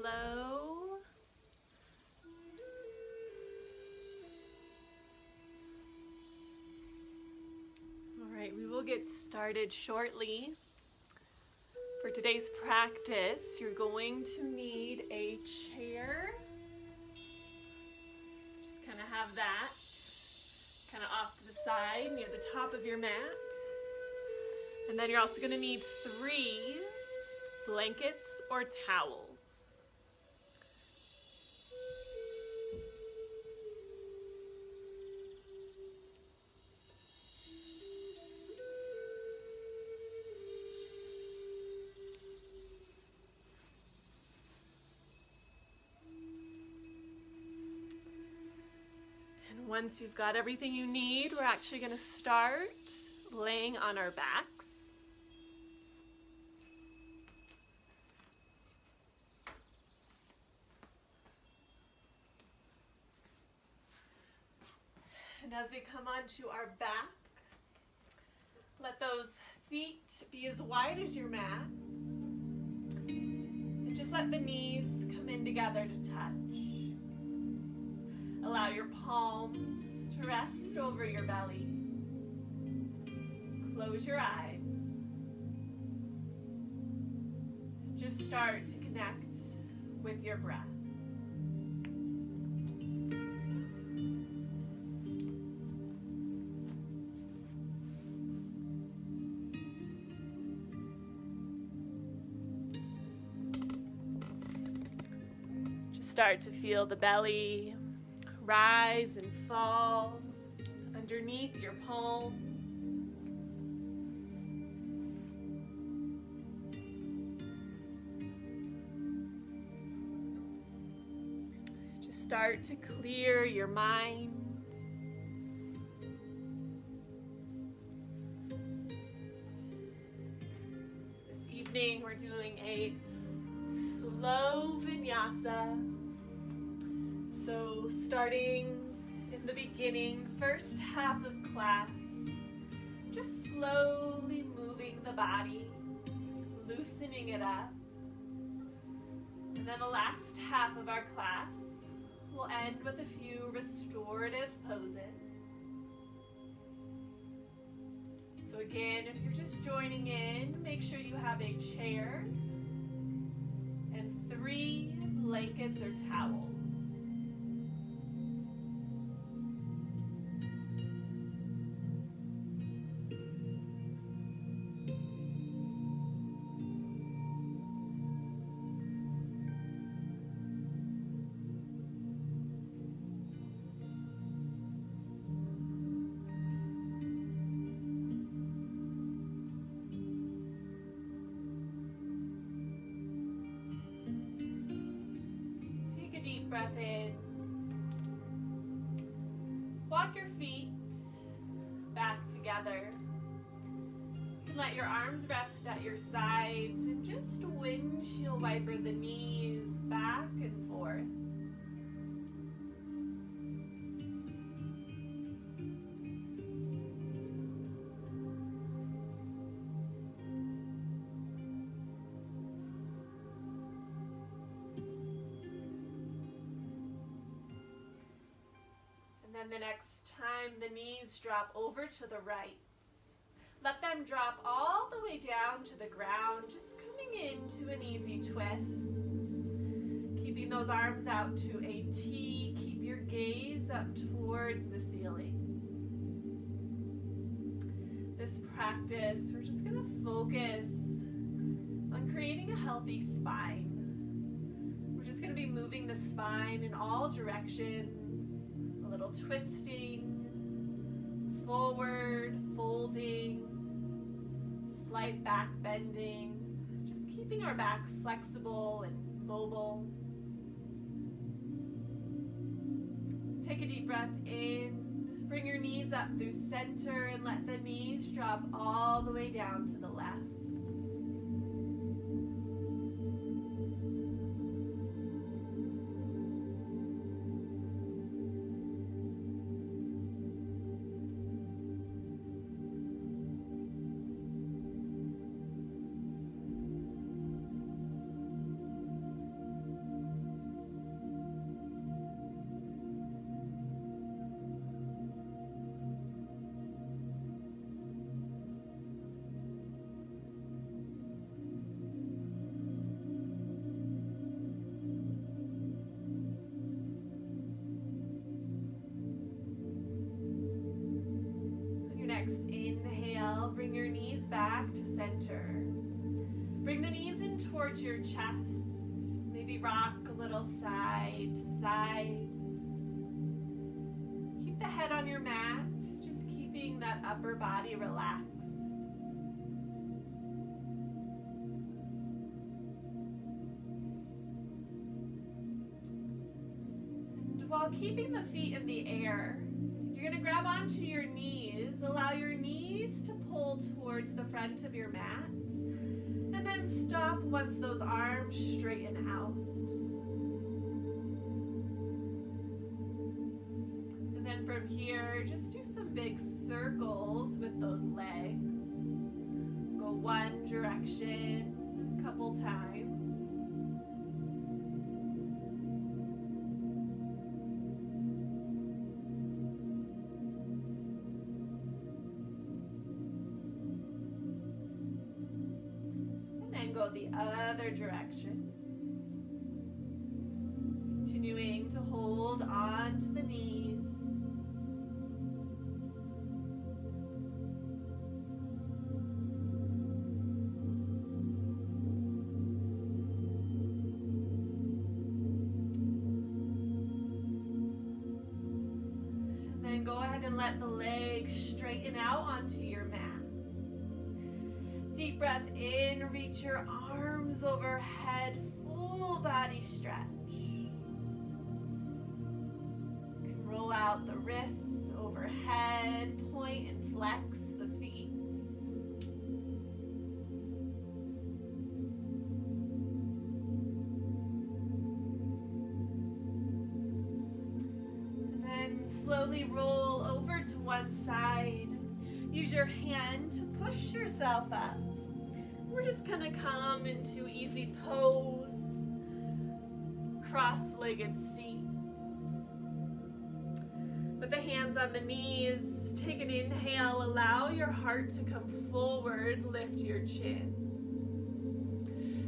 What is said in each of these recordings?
slow. All right, we will get started shortly. For today's practice, you're going to need a chair. Just kind of have that kind of off to the side near the top of your mat. And then you're also going to need 3 blankets or towels. And once you've got everything you need, we're actually going to start laying on our backs. And as we come onto our back, let those feet be as wide as your mat. And just let the knees come in together to touch. Allow your palms to rest over your belly. Close your eyes. Just start to connect with your breath. Just start to feel the belly rise and fall underneath your palms. Just start to clear your mind. This evening we're doing a slow vinyasa. So starting in the beginning, first half of class, just slowly moving the body, loosening it up. And then the last half of our class will end with a few restorative poses. So again, if you're just joining in, make sure you have a chair and 3 blankets or towels. Breath in. Walk your feet back together. You can let your arms rest at your sides and just windshield wiper the knees back and forth. And the next time the knees drop over to the right, let them drop all the way down to the ground, just coming into an easy twist. Keeping those arms out to a T, keep your gaze up towards the ceiling. This practice, we're just going to focus on creating a healthy spine. We're just going to be moving the spine in all directions. Little twisting, forward, folding, slight back bending, just keeping our back flexible and mobile. Take a deep breath in, bring your knees up through center and let the knees drop all the way down to the left. center. Bring the knees in towards your chest. Maybe rock a little side to side. Keep the head on your mat, just keeping that upper body relaxed. And while keeping the feet in the air, you're going to grab onto your knees, allow your knees to pull towards the front of your mat, and then stop once those arms straighten out. And then from here, just do some big circles with those legs. Go one direction a couple times. Go the other direction. Continuing to hold on to the knees. And then go ahead and let the legs straighten out onto your mat. Deep breath in, reach your arms overhead, full body stretch. You can roll out the wrists overhead, point and flex the feet. And then slowly roll over to one side. Use your hand to push yourself up. We're just gonna come into easy pose, cross-legged seat. With the hands on the knees, take an inhale, allow your heart to come forward, lift your chin.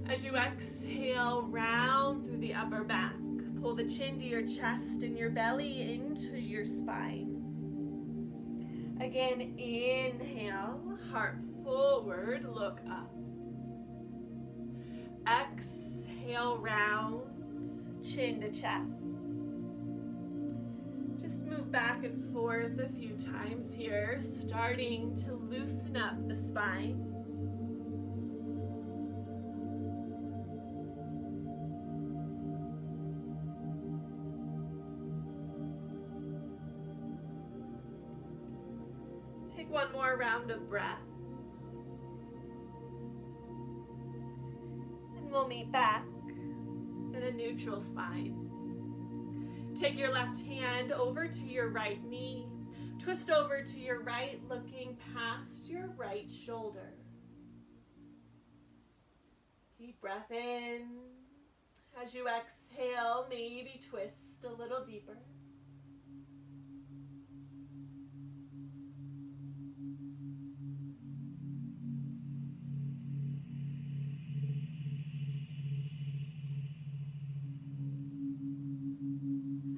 As you exhale, round through the upper back, pull the chin to your chest and your belly into your spine. Again, inhale, heart forward, look up. Exhale, round, chin to chest. Just move back and forth a few times here, starting to loosen up the spine. Take one more round of breath. We'll meet back in a neutral spine. Take your left hand over to your right knee. Twist over to your right, looking past your right shoulder. Deep breath in. As you exhale, maybe twist a little deeper.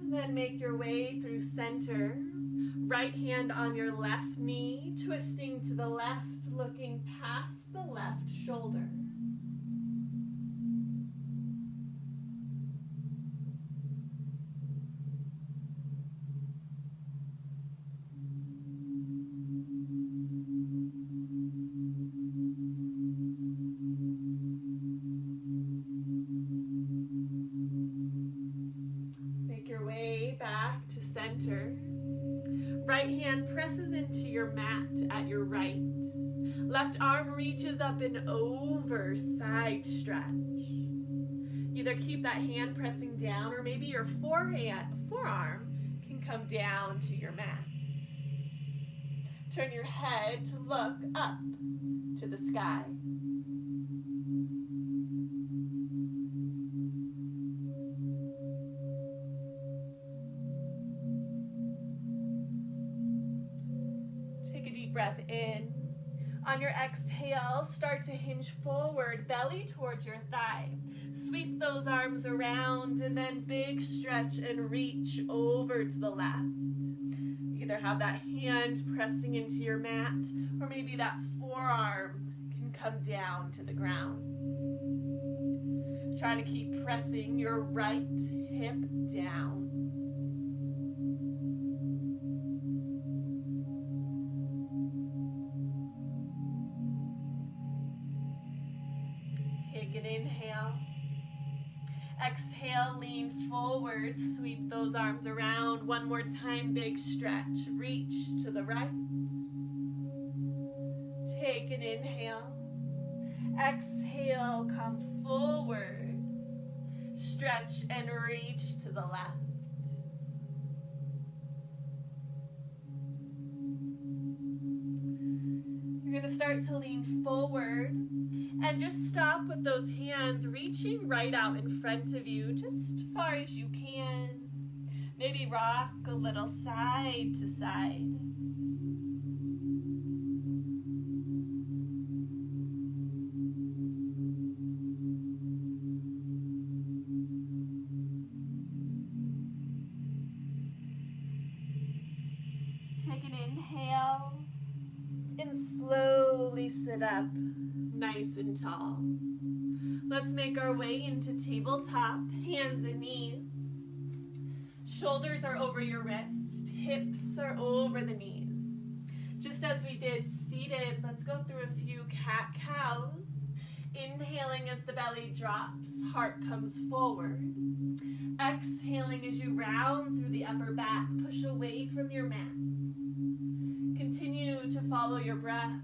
Then make your way through center. Right hand on your left knee, twisting to the left, looking past the left shoulder. Right hand presses into your mat at your right. Left arm reaches up and over, side stretch. Either keep that hand pressing down or maybe your forearm can come down to your mat. Turn your head to look up to the sky. Breath in. On your exhale, start to hinge forward, belly towards your thigh. Sweep those arms around and then big stretch and reach over to the left. Either have that hand pressing into your mat or maybe that forearm can come down to the ground. Try to keep pressing your right hip down. Take an inhale. Exhale, lean forward, sweep those arms around. One more time, big stretch. Reach to the right. Take an inhale. Exhale, come forward. Stretch and reach to the left. You're going to start to lean forward and just stop with those hands reaching right out in front of you, just far as you can. Maybe rock a little side to side. Take an inhale and slowly sit up nice and tall. Let's make our way into tabletop, hands and knees. Shoulders are over your wrist, hips are over the knees. Just as we did seated, let's go through a few cat-cows. Inhaling as the belly drops, heart comes forward. Exhaling as you round through the upper back, push away from your mat. Continue to follow your breath.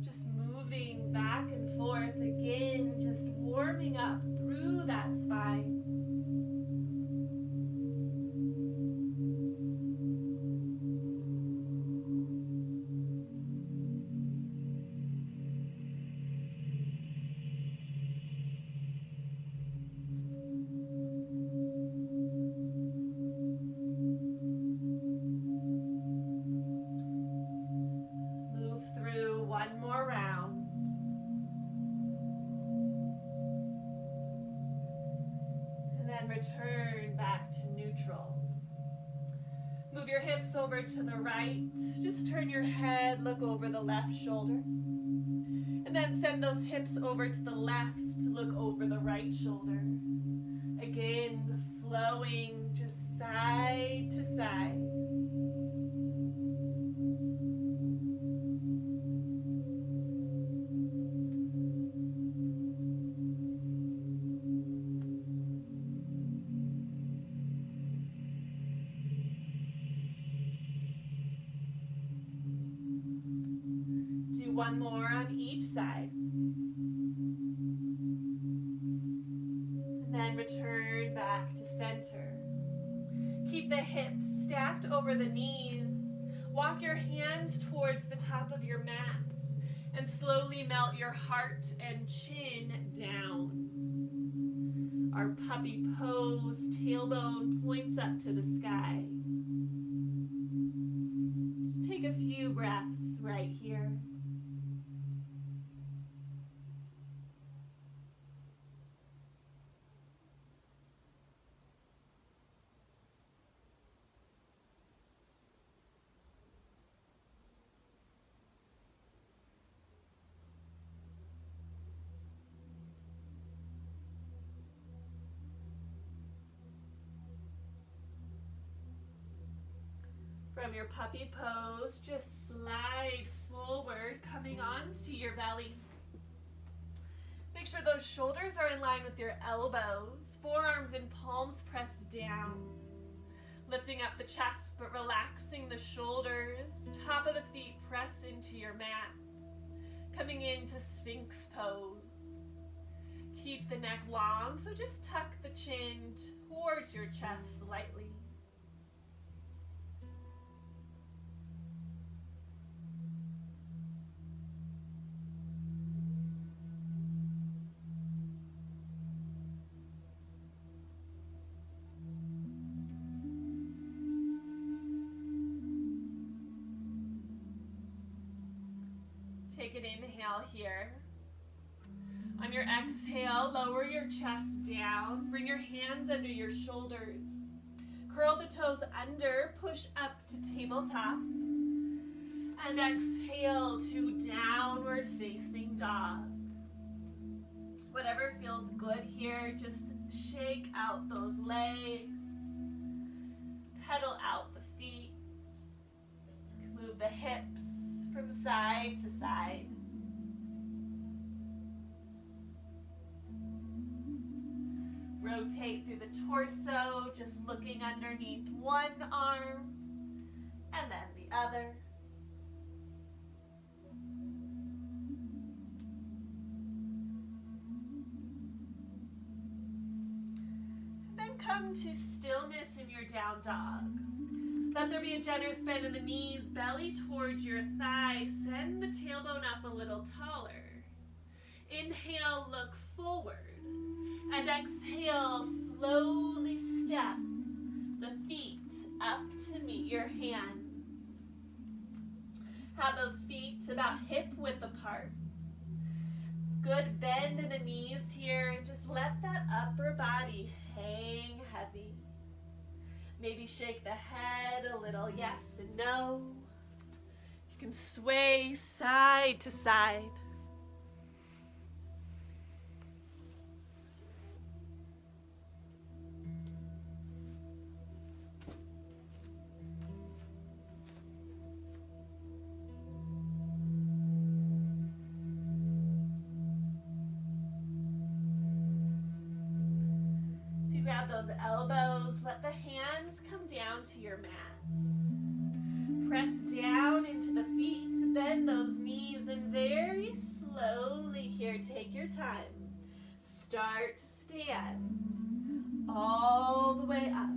Just moving back and forth again, just warming up through that spine. One more round. And then return back to neutral. Move your hips over to the right. Just turn your head, look over the left shoulder. And then send those hips over to the left, look over the right shoulder. Again, flowing just side to side. One more on each side. And then return back to center. Keep the hips stacked over the knees. Walk your hands towards the top of your mat and slowly melt your heart and chin down. Our puppy pose, tailbone points up to the sky. Just take a few breaths right here. From your puppy pose, just slide forward, coming onto your belly. Make sure those shoulders are in line with your elbows, forearms and palms pressed down. Lifting up the chest, but relaxing the shoulders. Top of the feet press into your mat. Coming into Sphinx pose. Keep the neck long, so just tuck the chin towards your chest slightly. Take an inhale here. On your exhale, lower your chest down. Bring your hands under your shoulders. Curl the toes under, push up to tabletop. And exhale to downward facing dog. Whatever feels good here, just shake out those legs. Pedal out the feet. Move the hips from side to side. Rotate through the torso, just looking underneath one arm and then the other. Then come to stillness in your down dog. Let there be a generous bend in the knees, belly towards your thighs. Send the tailbone up a little taller. Inhale, look forward. And exhale, slowly step the feet up to meet your hands. Have those feet about hip width apart. Good bend in the knees here, and just let that upper body hang heavy. Maybe shake the head a little, yes and no. You can sway side to side. Grab those elbows, let the hands come down to your mat. Press down into the feet, bend those knees, and very slowly here, take your time. Start to stand all the way up.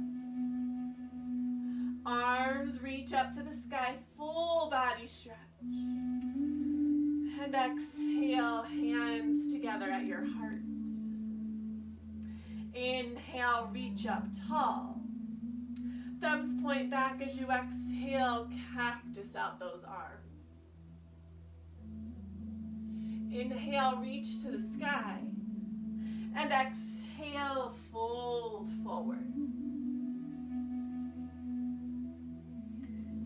Arms reach up to the sky, full body stretch. And exhale, hands together at your heart. Inhale, reach up tall. Thumbs point back as you exhale, cactus out those arms. Inhale, reach to the sky. And exhale, fold forward.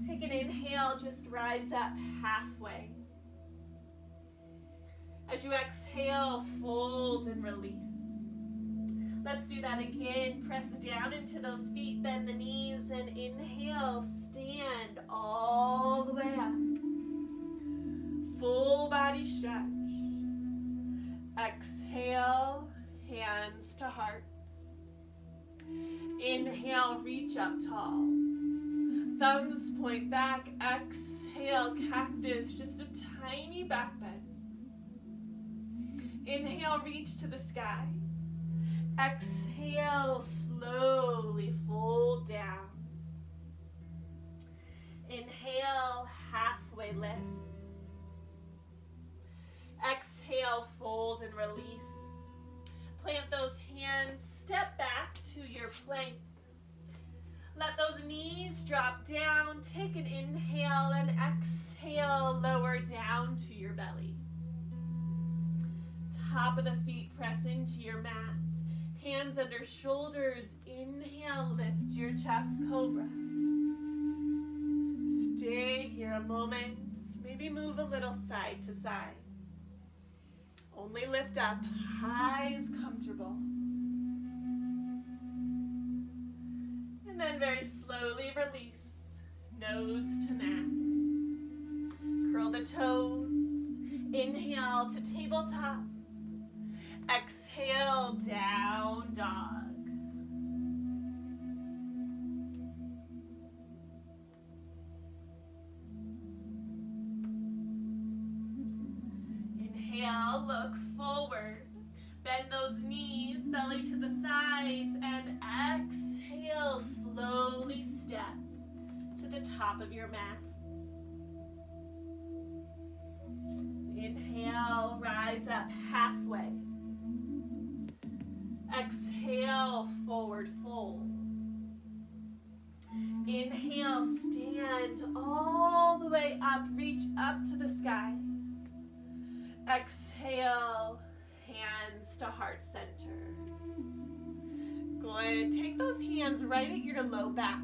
Take an inhale, just rise up halfway. As you exhale, fold and release. Let's do that again. Press down into those feet, bend the knees, and inhale, stand all the way up. Full body stretch. Exhale, hands to hearts. Inhale, reach up tall. Thumbs point back. Exhale, cactus, just a tiny back bend. Inhale, reach to the sky. Exhale, slowly fold down. Inhale, halfway lift. Exhale, fold and release. Plant those hands, step back to your plank. Let those knees drop down. Take an inhale and exhale, lower down to your belly. Top of the feet, press into your mat. Hands under shoulders. Inhale, lift your chest, cobra. Stay here a moment. Maybe move a little side to side. Only lift up, high as comfortable. And then very slowly release, nose to mat. Curl the toes. Inhale to tabletop. Exhale, down dog. Inhale, look forward. Bend those knees, belly to the thighs, and exhale, slowly step to the top of your mat. Inhale, rise up halfway. Exhale, forward fold. Inhale, stand all the way up, reach up to the sky. Exhale, hands to heart center. Good. Take those hands right at your low back.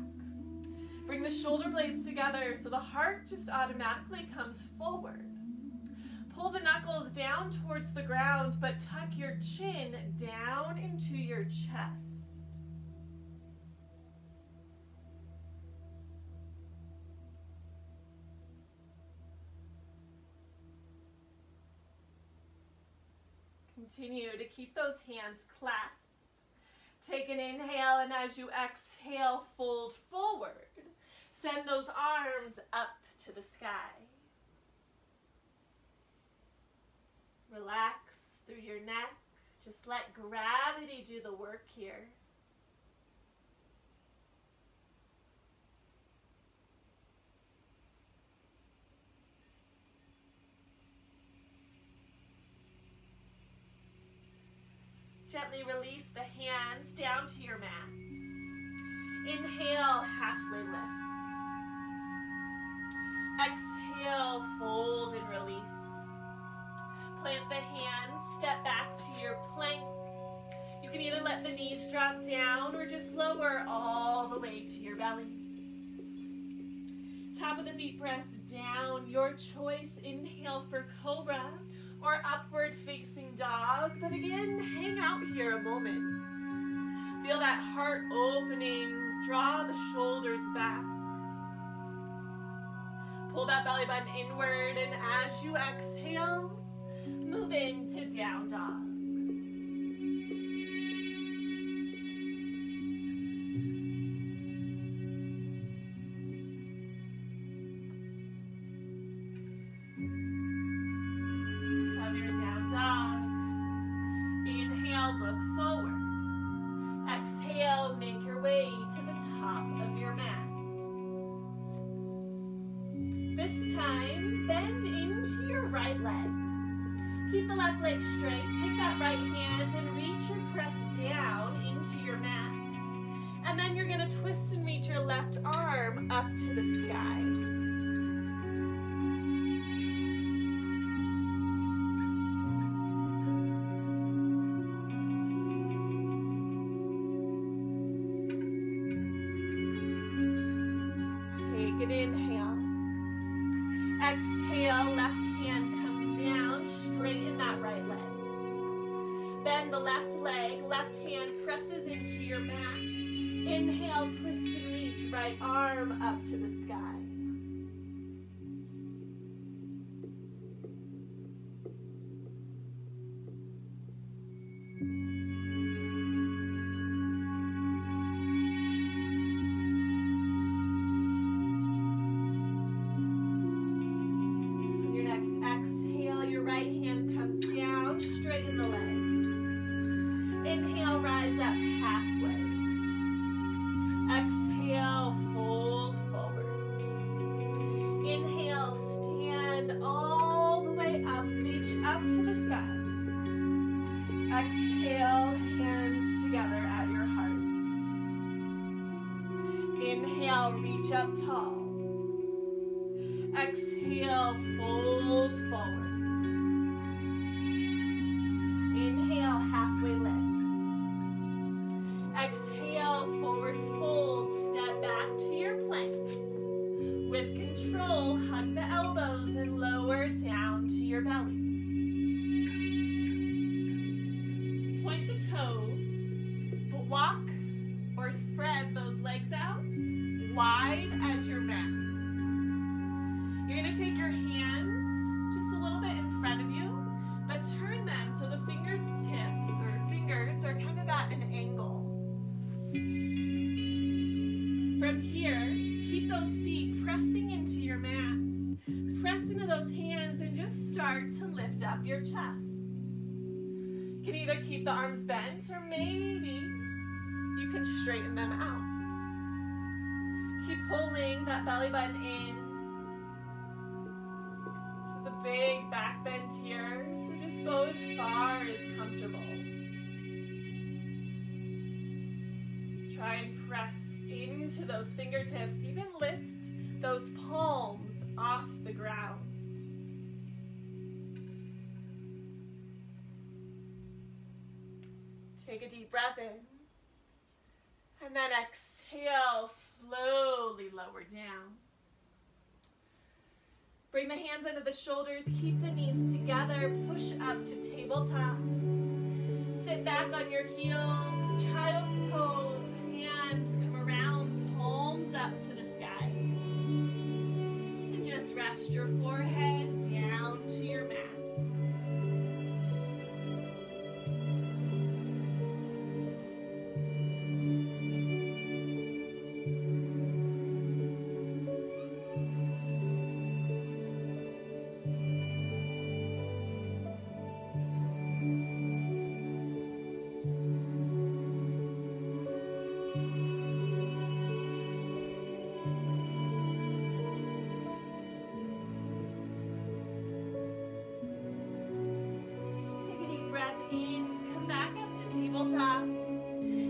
Bring the shoulder blades together so the heart just automatically comes forward. Pull the knuckles down towards the ground, but tuck your chin down into your chest. Continue to keep those hands clasped. Take an inhale, and as you exhale, fold forward. Send those arms up to the sky. Relax through your neck. Just let gravity do the work here. Gently release the hands down to your mat. Inhale, halfway lift. Exhale, fold and release. Plant the hands, step back to your plank. You can either let the knees drop down or just lower all the way to your belly. Top of the feet press down, your choice. Inhale for cobra or upward facing dog. But again, hang out here a moment. Feel that heart opening, draw the shoulders back. Pull that belly button inward, and as you exhale, move into down dog. From your down dog, inhale, look forward. Exhale, make your way to the top of your mat. This time, bend into your right leg. Keep the left leg straight. Take that right hand and reach or press down into your mat. And then you're going to twist and reach your left arm up to the sky. Take an inhale. Exhale, left hand comes down, straighten that right leg. Bend the left leg, left hand presses into your mat. Inhale, twist and reach, right arm up to the sky. Exhale, your right hand comes down, straighten the legs. Inhale, rise up halfway. Exhale, fold forward. Inhale, stand all the way up, reach up to the sky. Exhale, hands together at your heart. Inhale, reach up tall. Exhale, fold forward. Inhale, halfway lift. Exhale, forward fold, step back to your plank. With control, hug the elbows and lower down to your belly. Point the toes, but walk or spread those legs out wide as your mat. You're going to take your hands just a little bit in front of you, but turn them so the fingertips or fingers are kind of at an angle. From here, keep those feet pressing into your mats. Press into those hands and just start to lift up your chest. You can either keep the arms bent or maybe you can straighten them out. Keep pulling that belly button in. Big back bend here, so just go as far as comfortable. Try and press into those fingertips, even lift those palms off the ground. Take a deep breath in, and then exhale slowly lower down. Bring the hands under the shoulders, keep the knees together, push up to tabletop. Sit back on your heels, child's pose, hands come around, palms up to the sky. And just rest your forehead down to your mat.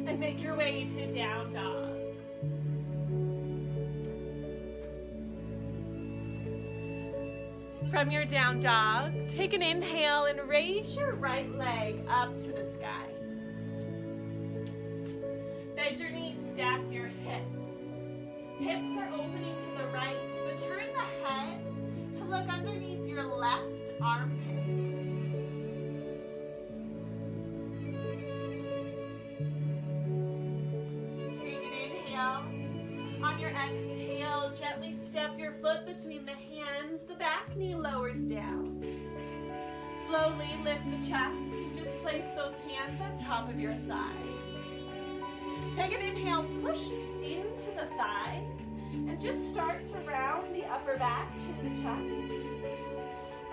And make your way to down dog. From your down dog, take an inhale and raise your right leg up to the sky. Bend your knees, stack your hips. Hips are opening to the right, but turn the head to look underneath your left armpit. On your exhale, gently step your foot between the hands, the back knee lowers down. Slowly lift the chest, just place those hands on top of your thigh. Take an inhale, push into the thigh, and just start to round the upper back, chin the chest.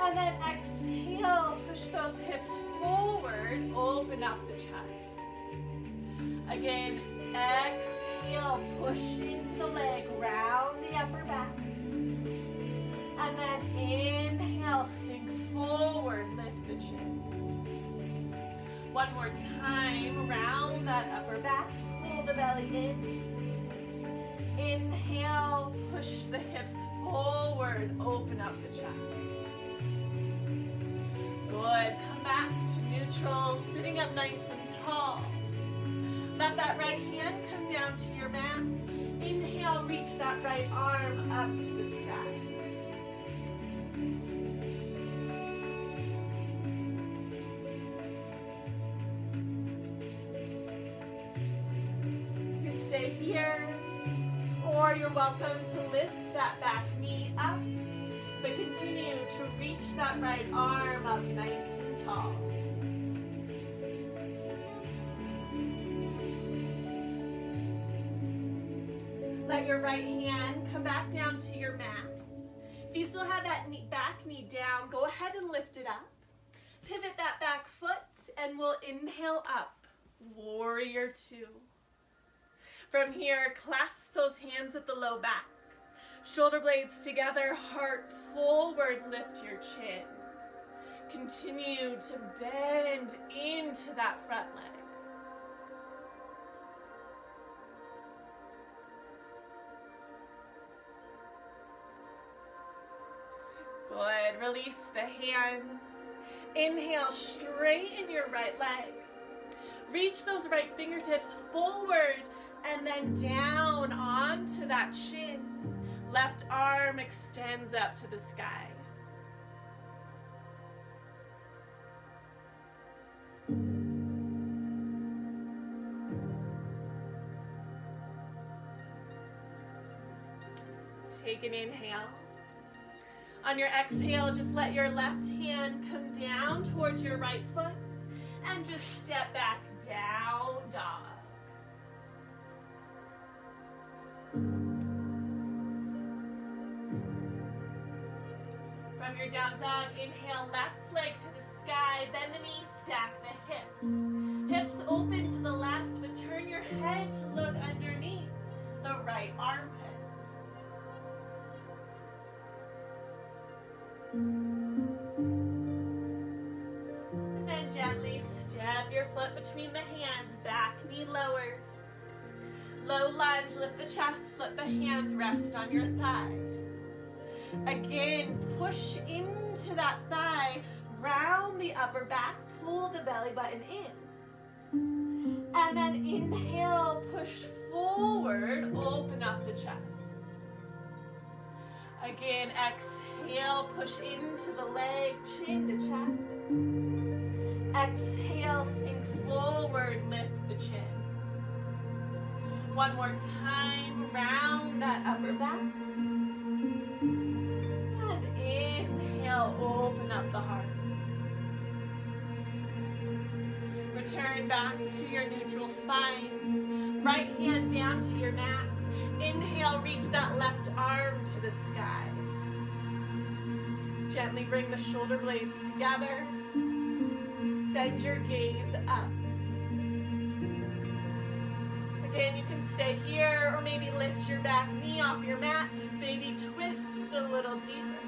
And then exhale, push those hips forward, open up the chest. Again, exhale, push into the leg, round the upper back. And then inhale, sink forward, lift the chin. One more time, round that upper back, pull the belly in. Inhale, push the hips forward, open up the chest. Good, come back to neutral, sitting up nice and tall. Let that right hand come down to your mat. Inhale, reach that right arm up to the sky. You can stay here, or you're welcome to lift that back knee up, but continue to reach that right arm up nice and tall. Let your right hand come back down to your mat. If you still have that back knee down, go ahead and lift it up. Pivot that back foot and we'll inhale up. Warrior two. From here, clasp those hands at the low back. Shoulder blades together, heart forward, lift your chin. Continue to bend into that front leg. Good, release the hands. Inhale, straighten your right leg. Reach those right fingertips forward and then down onto that shin. Left arm extends up to the sky. Take an inhale. On your exhale, just let your left hand come down towards your right foot and just step back, down dog. From your down dog, inhale, left leg to the sky, bend the knees, stack the hips. Hips open to the left, but turn your head to look underneath the right armpit. And then gently step your foot between the hands, back knee lowers. Low lunge, lift the chest, let the hands rest on your thigh. Again, push into that thigh, round the upper back, pull the belly button in. And then inhale, push forward, open up the chest. Again, exhale, push into the leg, chin to chest. Exhale, sink forward, lift the chin. One more time, round that upper back. And inhale, open up the heart. Return back to your neutral spine. Right hand down to your mat. Inhale, reach that left arm to the sky. Gently bring the shoulder blades together. Send your gaze up. Again, you can stay here or maybe lift your back knee off your mat. Maybe twist a little deeper.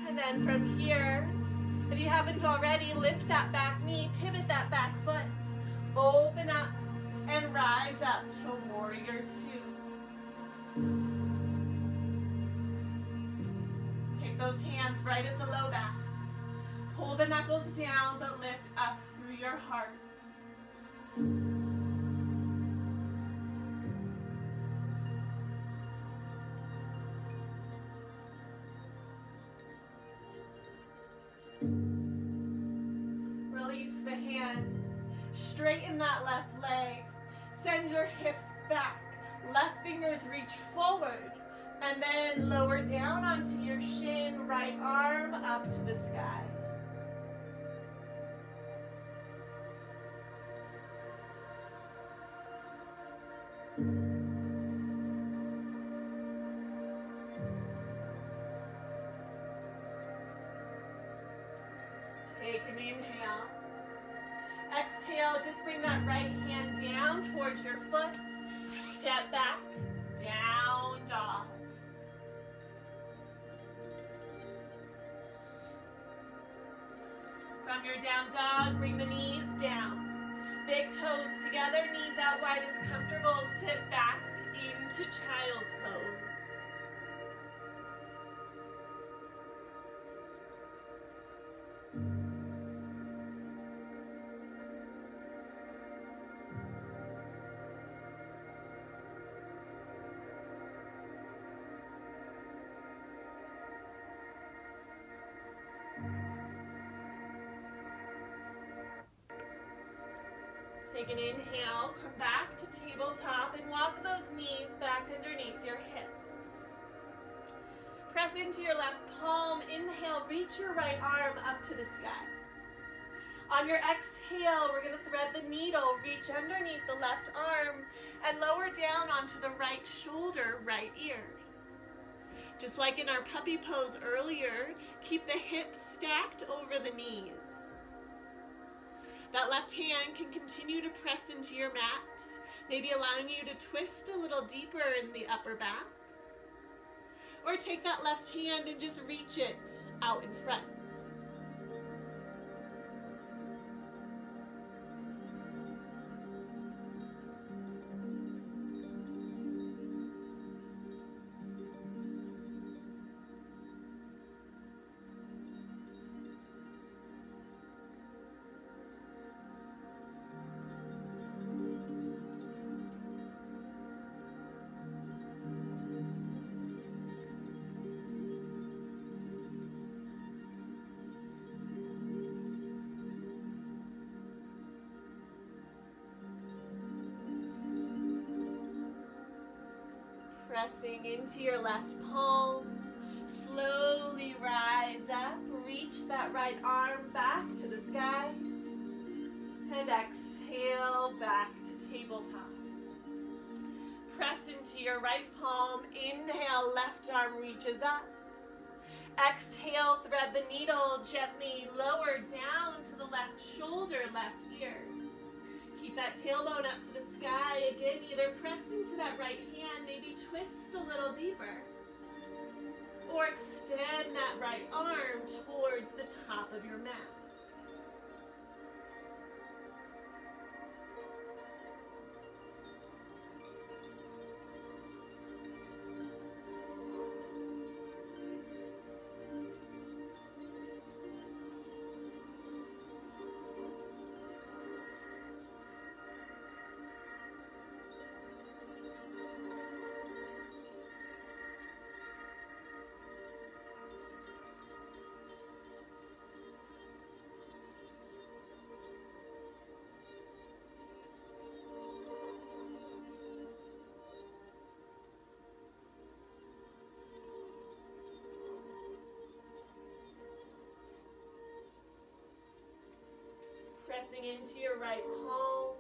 And then from here, if you haven't already, lift that back knee, pivot that back foot, open up and rise up to warrior two. Take those hands right at the low back. Pull the knuckles down, but lift up through your heart. Release the hands. Straighten that left leg. Send your hips back. Left fingers reach forward. And then lower down onto your shin. Right arm up to the sky. Take an inhale. Exhale, just bring that right hand down towards your foot. Step back, down dog. From your down dog, bring the knees down. Big toes together, knees out wide as comfortable. Sit back into child's pose. Take an inhale, come back to tabletop and walk those knees back underneath your hips. Press into your left palm, inhale, reach your right arm up to the sky. On your exhale, we're going to thread the needle, reach underneath the left arm and lower down onto the right shoulder, right ear. Just like in our puppy pose earlier, keep the hips stacked over the knees. That left hand can continue to press into your mat, maybe allowing you to twist a little deeper in the upper back. Or take that left hand and just reach it out in front. Pressing into your left palm, slowly rise up, reach that right arm back to the sky, and exhale back to tabletop. Press into your right palm, inhale, left arm reaches up. Exhale, thread the needle, gently lower down to the left shoulder, left ear. Keep that tailbone up to the sky. Again, either press into that right hand, maybe twist a little deeper. Or extend that right arm towards the top of your mat. into your right palm.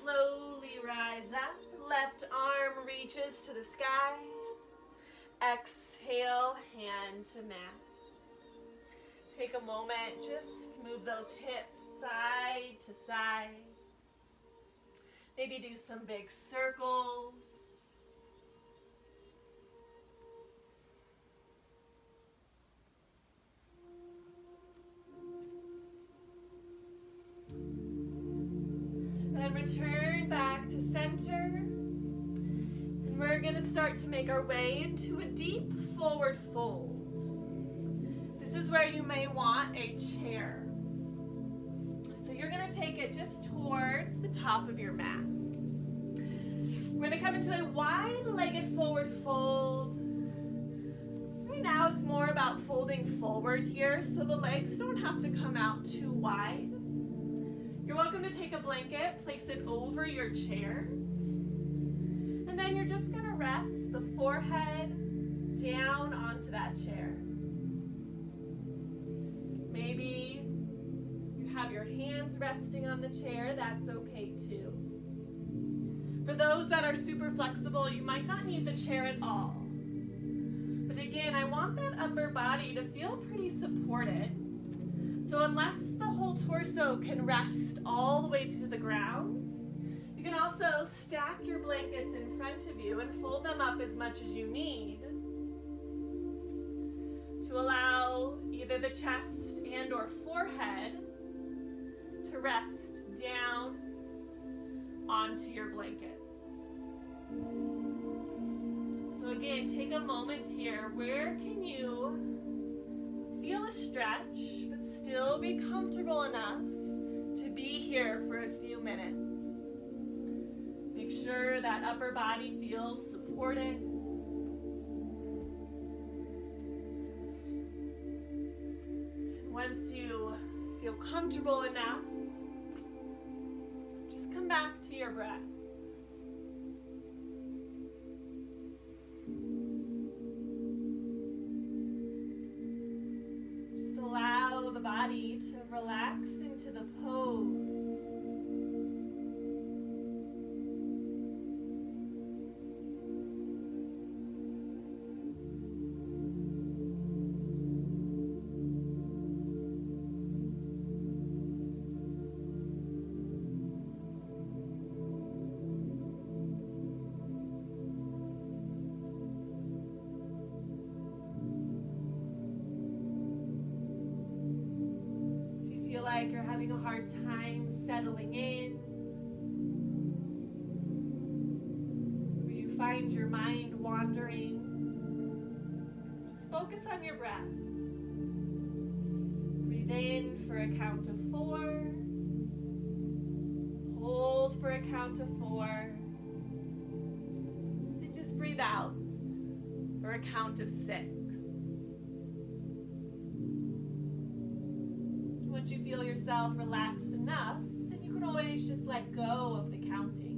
Slowly rise up. Left arm reaches to the sky. Exhale, hand to mat. Take a moment, just move those hips side to side. Maybe do some big circles. Then return back to center. And we're going to start to make our way into a deep forward fold. This is where you may want a chair. So you're going to take it just towards the top of your mat. We're going to come into a wide-legged forward fold. Right now it's more about folding forward here, so the legs don't have to come out too wide. You're welcome to take a blanket, place it over your chair, and then you're just going to rest the forehead down onto that chair. Maybe you have your hands resting on the chair, that's okay too. For those that are super flexible, you might not need the chair at all. But again, I want that upper body to feel pretty supported. So unless the whole torso can rest all the way to the ground, you can also stack your blankets in front of you and fold them up as much as you need to allow either the chest and or forehead to rest down onto your blankets. So again, take a moment here. Where can you feel a stretch, but still be comfortable enough to be here for a few minutes? Make sure that upper body feels supported. And once you feel comfortable enough, just come back to your breath. Just allow the body to relax into the pose. Like you're having a hard time settling in, or you find your mind wandering, just focus on your breath. Breathe in for a count of 4, hold for a count of 4, and just breathe out for a count of 6. Once you feel yourself relaxed enough, then you can always just let go of the counting.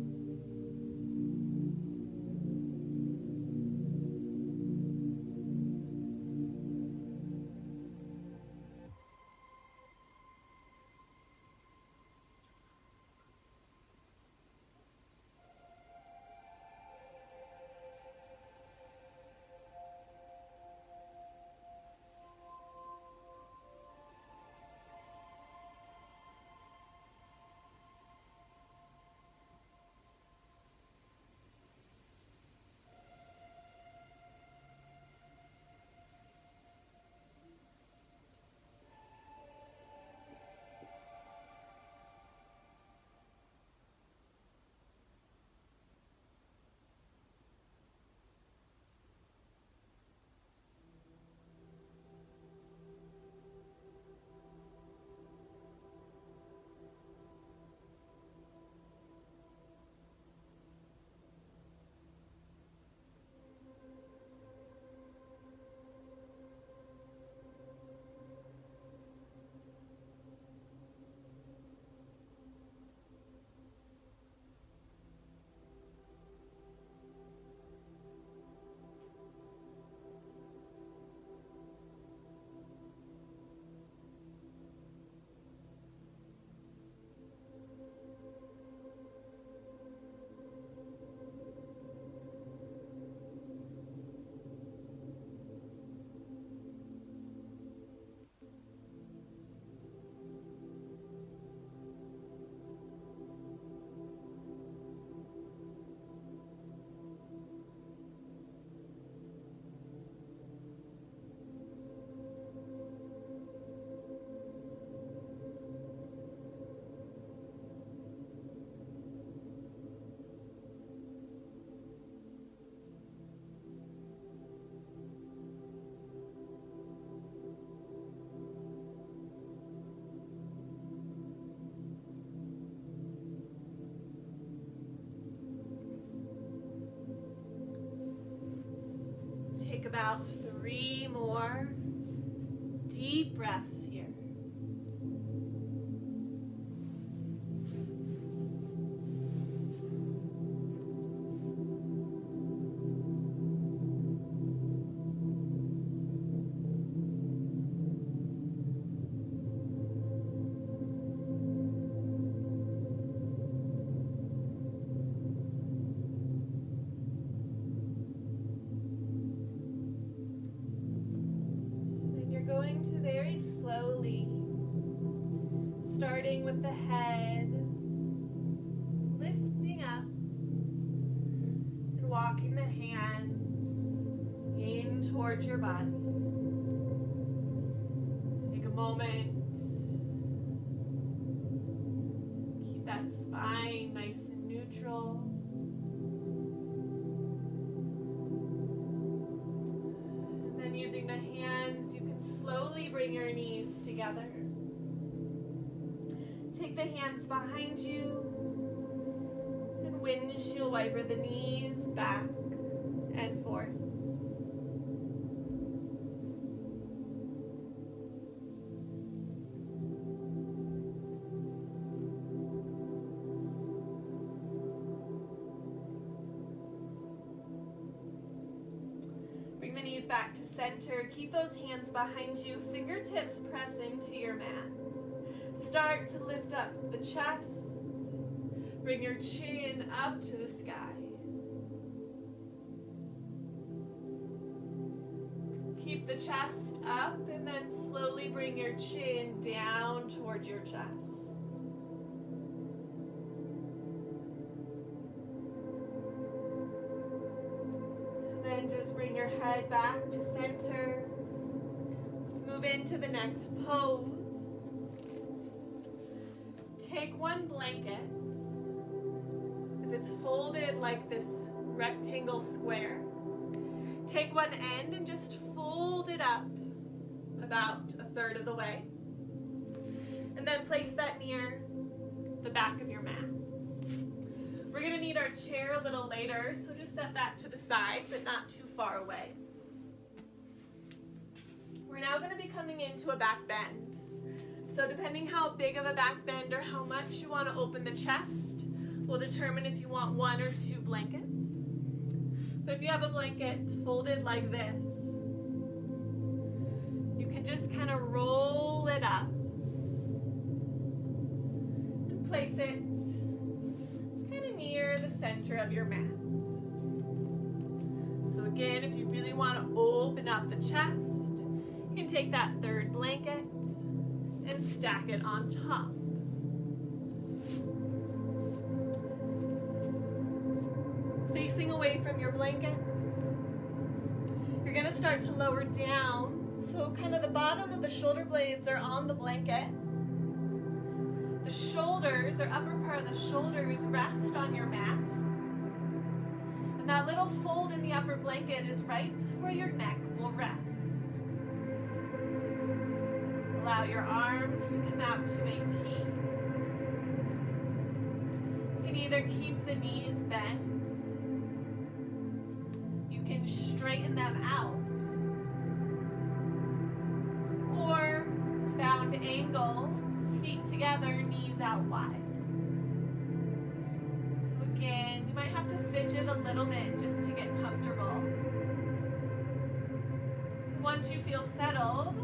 Take about 3 more deep breaths here. Going to very slowly, starting with the head, lifting up and walking the hands in towards your body. Take a moment, keep that spine nice and neutral. Using the hands, you can slowly bring your knees together. Take the hands behind you and windshield wiper the knees back and forth. Bring the knees back to center. Keep those hands behind you. Fingertips press into your mat. Start to lift up the chest. Bring your chin up to the sky. Keep the chest up and then slowly bring your chin down towards your chest. Then just bring your head back to center. Let's move into the next pose. Take one blanket. If it's folded like this rectangle square, take one end and just fold it up about 1/3 of the way. And then place that near the back of your mat. We're going to need our chair a little later, so just set that to the side, but not too far away. We're now going to be coming into a back bend. So depending how big of a back bend or how much you want to open the chest will determine if you want 1 or 2 blankets. But if you have a blanket folded like this, you can just kind of roll it up and place it near the center of your mat. So again, if you really want to open up the chest, you can take that 3rd blanket and stack it on top. Facing away from your blankets, you're going to start to lower down, so kind of the bottom of the shoulder blades are on the blanket. The shoulders, or upper part of the shoulders, rest on your mat. And that little fold in the upper blanket is right where your neck will rest. Allow your arms to come out to a T. You can either keep the knees bent, you can straighten them out, or bound angle, feet together, knees out wide. So again, you might have to fidget a little bit just to get comfortable. Once you feel settled,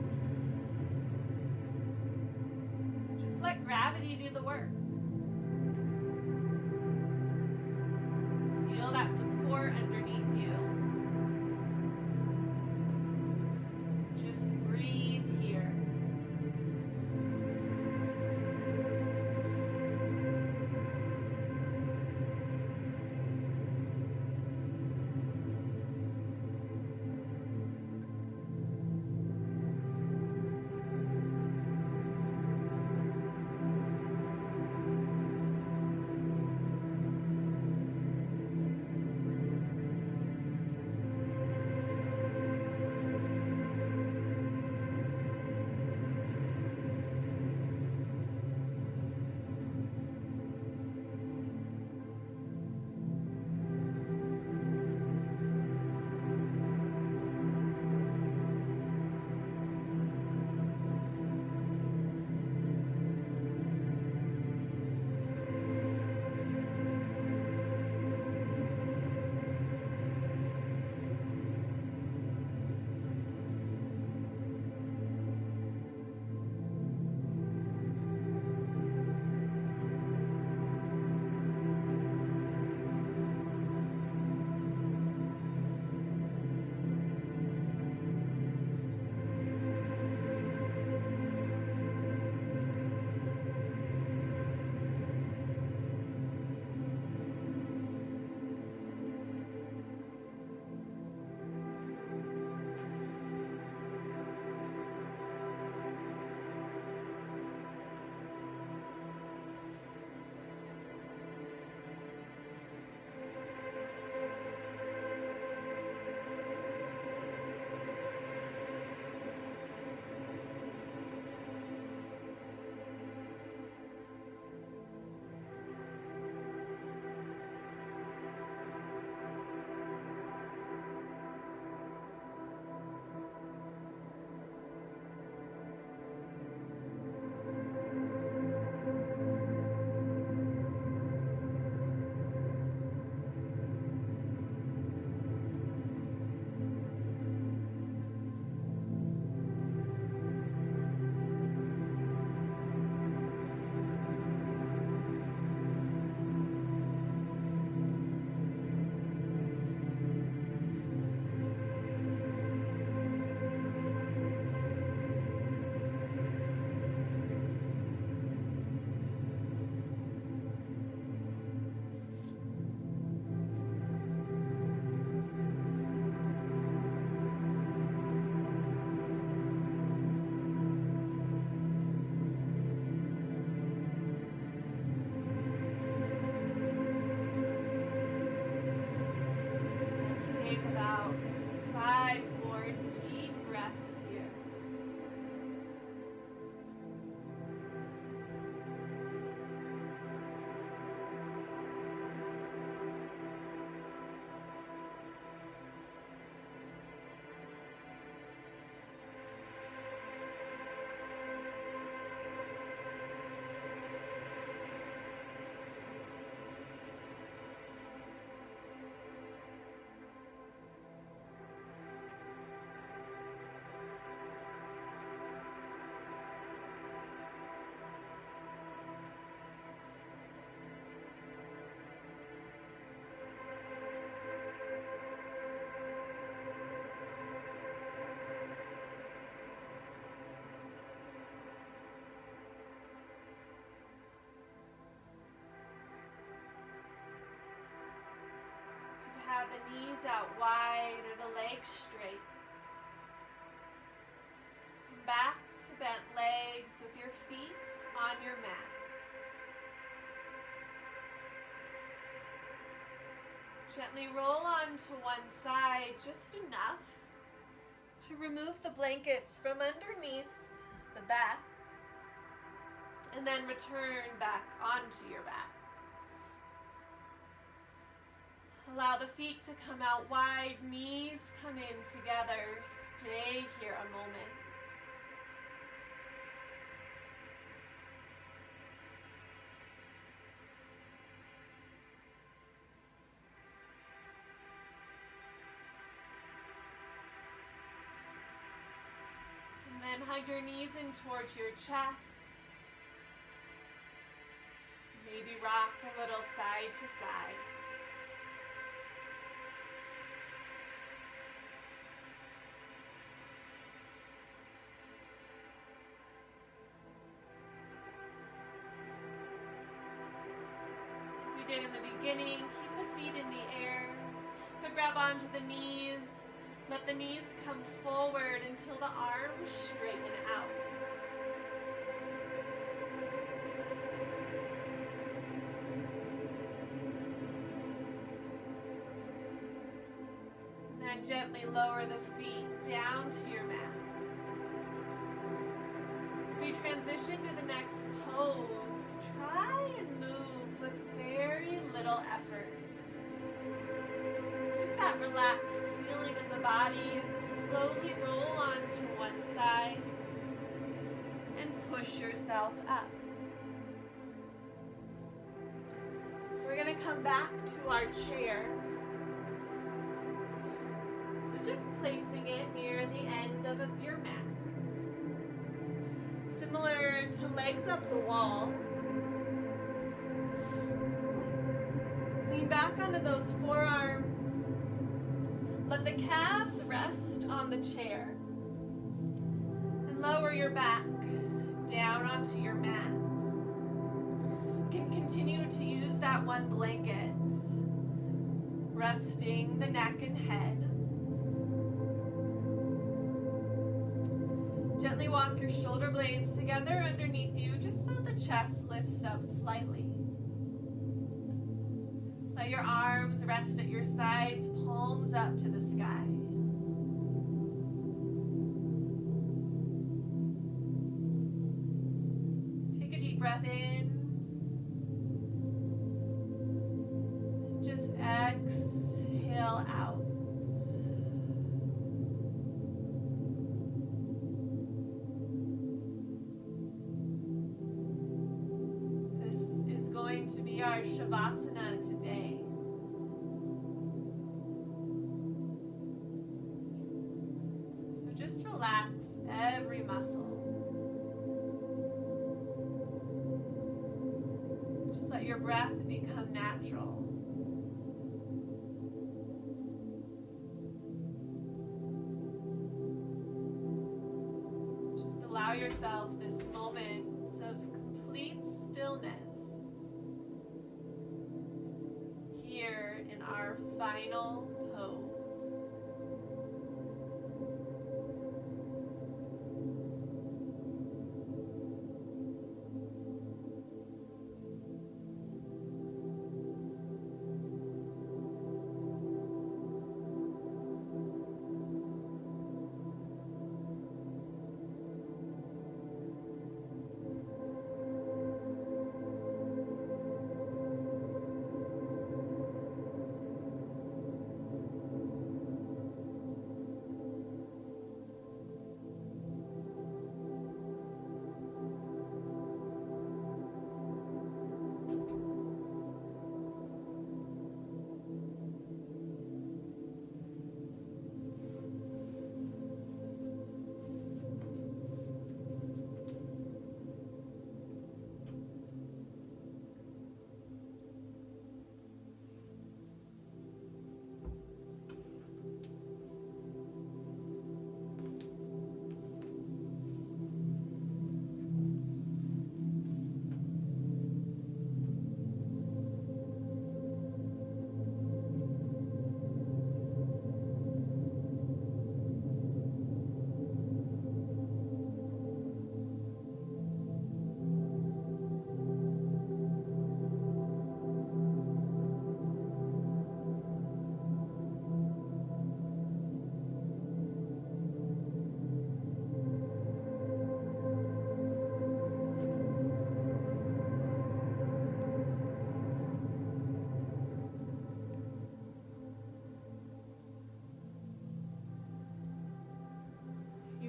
just let gravity do the work. Feel that support underneath you. Just breathe here. have the knees out wide or the legs straight. Back to bent legs with your feet on your mat. Gently roll onto one side just enough to remove the blankets from underneath the back, and then return back onto your back. Allow the feet to come out wide, knees come in together. Stay here a moment. And then hug your knees in towards your chest. Maybe rock a little side to side. Like we did in the beginning, keep the feet in the air, but grab onto the knees. Let the knees come forward until the arms straighten out. And then gently lower the feet down to your mat. As we transition to the next pose, try and move with very little effort. Keep that relaxed feeling in the body and slowly roll onto one side and push yourself up. We're going to come back to our chair. So just placing it near the end of your mat. Similar to legs up the wall. Lean back onto those forearms. Let the calves rest on the chair. And lower your back down onto your mat. You can continue to use that one blanket, resting the neck and head. Gently walk your shoulder blades together underneath you, just so the chest lifts up slightly. Let your arms rest at your sides, palms up to the sky. Take a deep breath in. Just exhale out. To be our Shavasana today. So just relax every muscle. Just let your breath become natural. Just allow yourself this moment of complete stillness. Here in our final pose.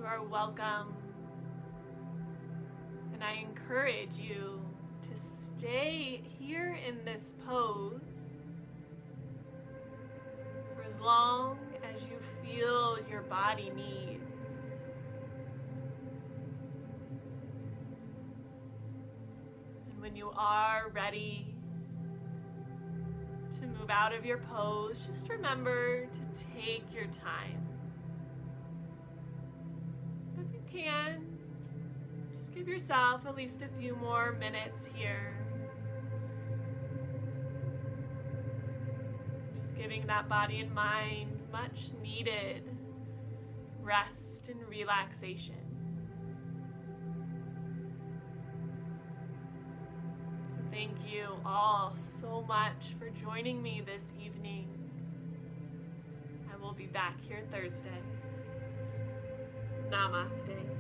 are welcome. And I encourage you to stay here in this pose for as long as you feel your body needs. And when you are ready to move out of your pose, just remember to take your time. If you can, just give yourself at least a few more minutes here. Just giving that body and mind much needed rest and relaxation. So thank you all so much for joining me this evening. I will be back here Thursday. Namaste.